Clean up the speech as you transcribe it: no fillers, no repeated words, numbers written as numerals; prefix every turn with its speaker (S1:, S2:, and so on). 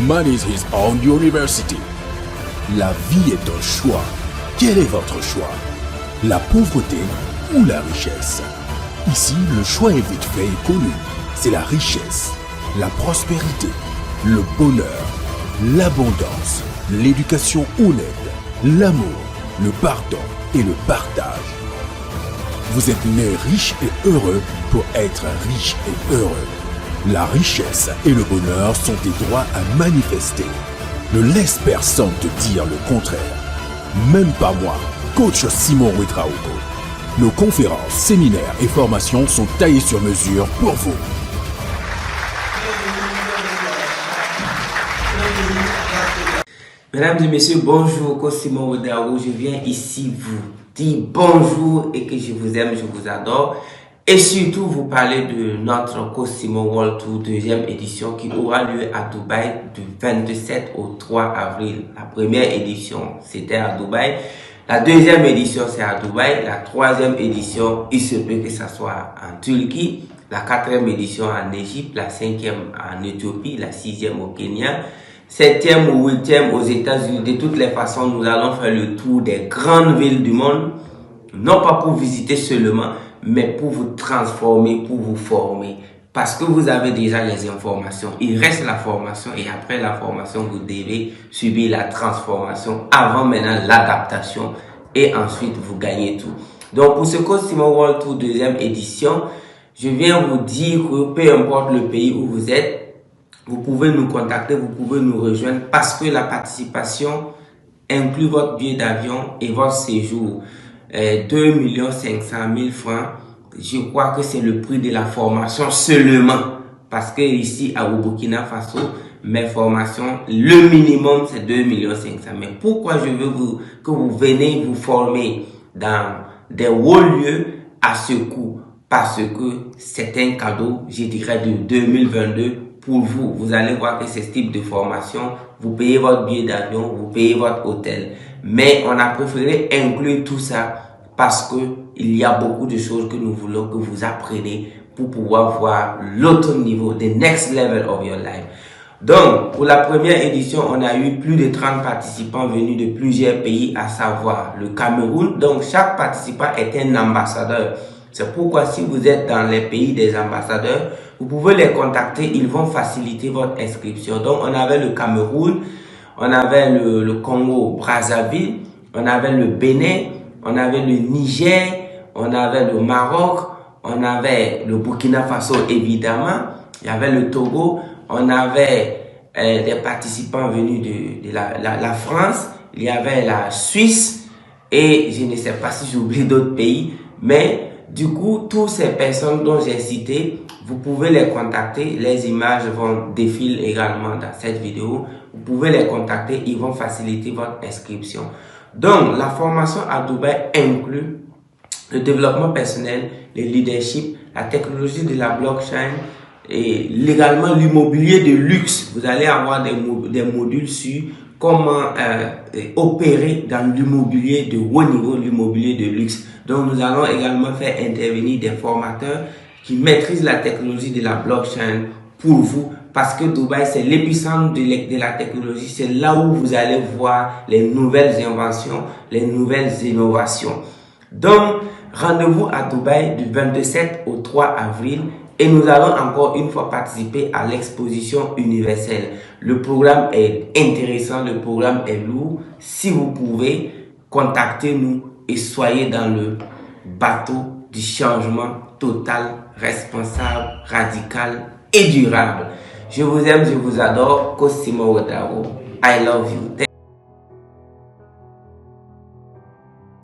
S1: Man is his own university. La vie est un choix. Quel est votre choix? La pauvreté ou la richesse? Ici, le choix est vite fait et connu. C'est la richesse, la prospérité, le bonheur, l'abondance, l'éducation honnête, l'amour, le pardon et le partage. Vous êtes né riche et heureux pour être riche et heureux. La richesse et le bonheur sont des droits à manifester. Ne laisse personne te dire le contraire. Même pas moi, coach Simon Ouedraogo. Nos conférences, séminaires et formations sont taillées sur mesure pour vous.
S2: Mesdames et messieurs, bonjour, coach Simon Ouedraogo. Je viens ici vous dire bonjour et que je vous aime, je vous adore. Et surtout, vous parler de notre coach Simon World Tour deuxième édition qui aura lieu à Dubaï du 27 au 3 avril. La première édition, c'était à Dubaï. La deuxième édition, c'est à Dubaï. La troisième édition, il se peut que ça soit en Turquie. La quatrième édition en Égypte. La cinquième en Éthiopie. La sixième au Kenya. Septième ou huitième aux États-Unis. De toutes les façons, nous allons faire le tour des grandes villes du monde. Non pas pour visiter seulement, mais pour vous transformer, pour vous former. Parce que vous avez déjà les informations. Il reste la formation et après la formation, vous devez subir la transformation avant maintenant l'adaptation et ensuite vous gagnez tout. Donc pour ce coach Simon World Tour deuxième édition, je viens vous dire que peu importe le pays où vous êtes, vous pouvez nous contacter, vous pouvez nous rejoindre parce que la participation inclut votre billet d'avion et votre séjour. 2 500 000 francs, je crois que c'est le prix de la formation seulement. Parce que ici, à Burkina Faso, mes formations, le minimum, c'est 2 500 000. Mais pourquoi je veux que vous venez vous former dans des hauts lieux à ce coût? Parce que c'est un cadeau, je dirais, de 2022 pour vous. Vous allez voir que c'est ce type de formation. Vous payez votre billet d'avion, vous payez votre hôtel. Mais on a préféré inclure tout ça parce que il y a beaucoup de choses que nous voulons que vous appreniez pour pouvoir voir l'autre niveau, the next level of your life. Donc, pour la première édition, on a eu plus de 30 participants venus de plusieurs pays, à savoir le Cameroun. Donc, chaque participant est un ambassadeur. C'est pourquoi si vous êtes dans les pays des ambassadeurs, vous pouvez les contacter, ils vont faciliter votre inscription. Donc, on avait le Cameroun, on avait le Congo Brazzaville, on avait le Bénin, on avait le Niger, on avait le Maroc, on avait le Burkina Faso évidemment, il y avait le Togo, on avait des participants venus de la France, il y avait la Suisse et je ne sais pas si j'oublie d'autres pays, mais du coup, toutes ces personnes dont j'ai cité, vous pouvez les contacter, les images vont défiler également dans cette vidéo, vous pouvez les contacter, ils vont faciliter votre inscription. Donc, la formation à Dubaï inclut le développement personnel, le leadership, la technologie de la blockchain et également l'immobilier de luxe. Vous allez avoir des modules sur comment opérer dans l'immobilier de haut niveau, l'immobilier de luxe. Donc, nous allons également faire intervenir des formateurs qui maîtrisent la technologie de la blockchain pour vous. Parce que Dubaï, c'est l'épicentre de la technologie. C'est là où vous allez voir les nouvelles inventions, les nouvelles innovations. Donc, rendez-vous à Dubaï du 27 au 3 avril. Et nous allons encore une fois participer à l'exposition universelle. Le programme est intéressant, le programme est lourd. Si vous pouvez, contactez-nous et soyez dans le bateau du changement total, responsable, radical et durable. Je vous aime, je vous adore. Coach Simon Ouedraogo. I love you.